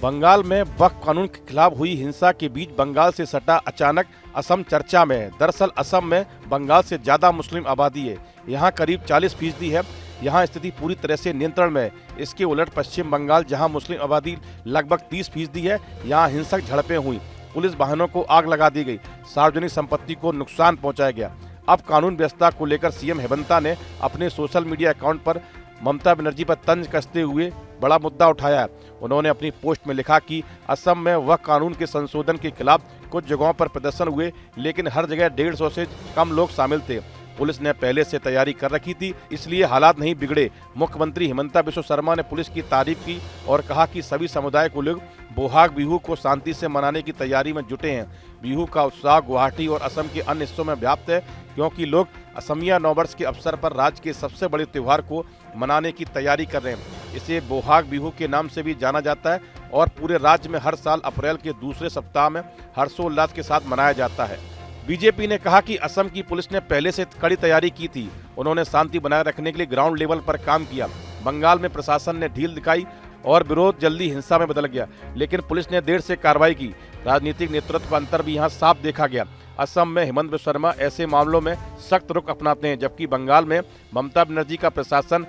बंगाल में वक्फ कानून के खिलाफ हुई हिंसा के बीच बंगाल से सटा अचानक असम चर्चा में है। दरअसल असम में बंगाल से ज्यादा मुस्लिम आबादी है, यहाँ करीब 40% है। यहाँ स्थिति पूरी तरह से नियंत्रण में है। इसके उलट पश्चिम बंगाल, जहाँ मुस्लिम आबादी लगभग 30% है, यहाँ हिंसक झड़पें हुई, पुलिस वाहनों को आग लगा दी गई, सार्वजनिक संपत्ति को नुकसान पहुंचाया गया। अब कानून व्यवस्था को लेकर सीएम हेमंता ने अपने सोशल मीडिया अकाउंट पर ममता बनर्जी पर तंज कसते हुए बड़ा मुद्दा उठाया है। उन्होंने अपनी पोस्ट में लिखा कि असम में वह कानून के संशोधन के खिलाफ कुछ जगहों पर प्रदर्शन हुए, लेकिन हर जगह 150 से कम लोग शामिल थे। पुलिस ने पहले से तैयारी कर रखी थी, इसलिए हालात नहीं बिगड़े। मुख्यमंत्री हिमंता बिस्वा शर्मा ने पुलिस की तारीफ की और कहा कि सभी समुदाय को लोग बोहाग बिहू को शांति से मनाने की तैयारी में जुटे हैं। बिहू का उत्साह गुवाहाटी और असम के अन्य हिस्सों में व्याप्त है, क्योंकि लोग असमिया नववर्ष के अवसर पर राज्य के सबसे बड़े त्योहार को मनाने की तैयारी कर रहे हैं। इसे बोहाग बिहू के नाम से भी जाना जाता है और पूरे राज्य में हर साल अप्रैल के दूसरे सप्ताह में हर्षोल्लास के साथ मनाया जाता है। बीजेपी ने कहा कि असम की पुलिस ने पहले से कड़ी तैयारी की थी। उन्होंने शांति बनाए रखने के लिए ग्राउंड लेवल पर काम किया। बंगाल में प्रशासन ने ढील दिखाई और विरोध जल्दी हिंसा में बदल गया, लेकिन पुलिस ने देर से कार्रवाई की। राजनीतिक नेतृत्व का अंतर भी यहाँ साफ देखा गया। असम में हेमंत बिस्वा शर्मा ऐसे मामलों में सख्त रुख अपनाते हैं, जबकि बंगाल में ममता बनर्जी का प्रशासन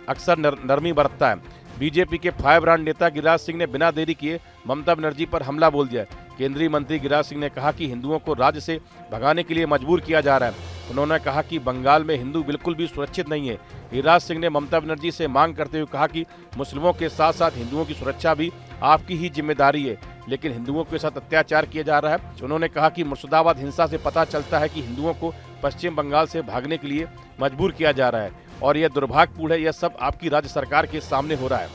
अक्सर नरमी बरतता है। बीजेपी के फायर ब्रांड नेता गिरिराज सिंह ने बिना देरी किए ममता बनर्जी पर हमला बोल दिया। केंद्रीय मंत्री गिरिराज सिंह ने कहा कि हिंदुओं को राज्य से भगाने के लिए मजबूर किया जा रहा है। उन्होंने कहा कि बंगाल में हिंदू बिल्कुल भी सुरक्षित नहीं है। गिरिराज सिंह ने ममता बनर्जी से मांग करते हुए कहा कि मुस्लिमों के साथ साथ हिंदुओं की सुरक्षा भी आपकी ही जिम्मेदारी है, लेकिन हिंदुओं के साथ अत्याचार किया जा रहा है। उन्होंने कहा कि मुर्शिदाबाद हिंसा से पता चलता है कि हिंदुओं को पश्चिम बंगाल से भागने के लिए मजबूर किया जा रहा है और यह दुर्भाग्यपूर्ण है। यह सब आपकी राज्य सरकार के सामने हो रहा है।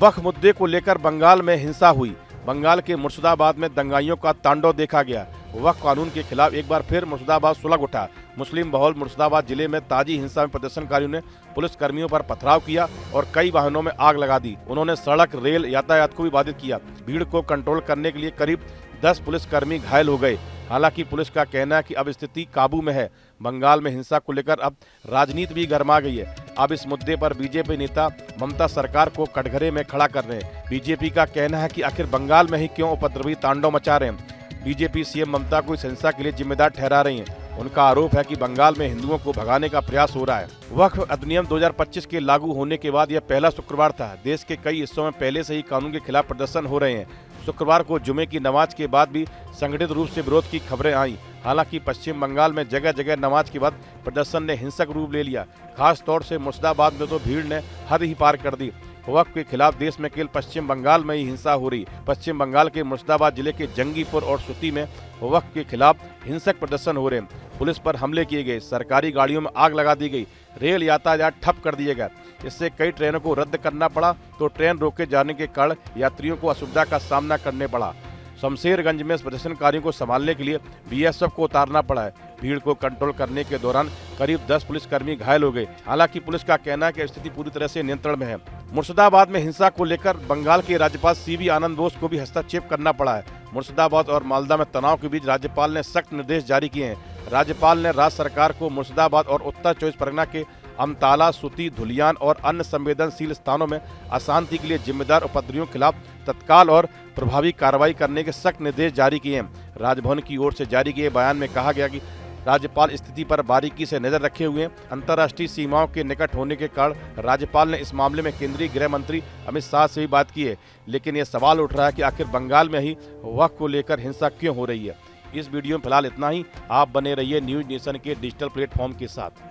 वक्फ मुद्दे को लेकर बंगाल में हिंसा हुई। बंगाल के मुर्शिदाबाद में दंगाइयों का तांडव देखा गया। वक्फ कानून के खिलाफ एक बार फिर मुर्शिदाबाद सुलग उठा। मुस्लिम बहुल मुर्शिदाबाद जिले में ताजी हिंसा में प्रदर्शनकारियों ने पुलिस कर्मियों पर पथराव किया और कई वाहनों में आग लगा दी। उन्होंने सड़क रेल यातायात को भी बाधित किया। भीड़ को कंट्रोल करने के लिए करीब 10 पुलिसकर्मी घायल हो गए। हालांकि पुलिस का कहना है कि अब स्थिति काबू में है। बंगाल में हिंसा को लेकर अब राजनीति भी गर्मा गई है। अब इस मुद्दे पर बीजेपी नेता ममता सरकार को कटघरे में खड़ा कर रहे हैं। बीजेपी का कहना है कि आखिर बंगाल में ही क्यों उपद्रवी तांडव मचा रहे हैं। बीजेपी सीएम ममता को इस हिंसा के लिए जिम्मेदार ठहरा रही है। उनका आरोप है कि बंगाल में हिंदुओं को भगाने का प्रयास हो रहा है। वक्फ अधिनियम 2025 के लागू होने के बाद यह पहला शुक्रवार था। देश के कई हिस्सों में पहले से ही कानून के खिलाफ प्रदर्शन हो रहे हैं। शुक्रवार को जुमे की नमाज के बाद भी संगठित रूप से विरोध की खबरें आईं। हालांकि पश्चिम बंगाल में जगह जगह नमाज के बाद प्रदर्शन ने हिंसक रूप ले लिया। खास तौर से मुर्शिदाबाद में तो भीड़ ने हद ही पार कर दी। वक्फ के खिलाफ देश में केवल पश्चिम बंगाल में ही हिंसा हो रही। पश्चिम बंगाल के मुर्शिदाबाद जिले के जंगीपुर और सुती में वक्फ के खिलाफ हिंसक प्रदर्शन हो रहे हैं। पुलिस पर हमले किए गए, सरकारी गाड़ियों में आग लगा दी गई, रेल यातायात ठप कर दिया गया। इससे कई ट्रेनों को रद्द करना पड़ा तो ट्रेन रोके जाने के कारण यात्रियों को असुविधा का सामना करने पड़ा। शमशेरगंज में प्रदर्शनकारियों को संभालने के लिए बीएसएफ को उतारना पड़ा है। भीड़ को कंट्रोल करने के दौरान करीब 10 पुलिसकर्मी घायल हो गए। हालांकि पुलिस का कहना है कि स्थिति पूरी तरह से नियंत्रण में है। मुर्शिदाबाद में हिंसा को लेकर बंगाल के राज्यपाल सीवी आनंद बोस को भी हस्तक्षेप करना पड़ा है। मुर्शिदाबाद और मालदा में तनाव के बीच राज्यपाल ने सख्त निर्देश जारी किए हैं। राज्यपाल ने राज्य सरकार को मुर्शिदाबाद और उत्तर 24 परगना के अमताला, सुती, धुलियान और अन्य संवेदनशील स्थानों में अशांति के लिए जिम्मेदार उपद्रवियों के खिलाफ तत्काल और प्रभावी कार्रवाई करने के सख्त निर्देश जारी किए हैं। राजभवन की ओर से जारी किए बयान में कहा गया कि राज्यपाल स्थिति पर बारीकी से नजर रखे हुए हैं। अंतर्राष्ट्रीय सीमाओं के निकट होने के कारण राज्यपाल ने इस मामले में केंद्रीय गृह मंत्री अमित शाह से भी बात की है, लेकिन यह सवाल उठ रहा है कि आखिर बंगाल में ही वक्फ को लेकर हिंसा क्यों हो रही है। इस वीडियो में फिलहाल इतना ही। आप बने रहिए न्यूज नेशन के डिजिटल प्लेटफॉर्म के साथ।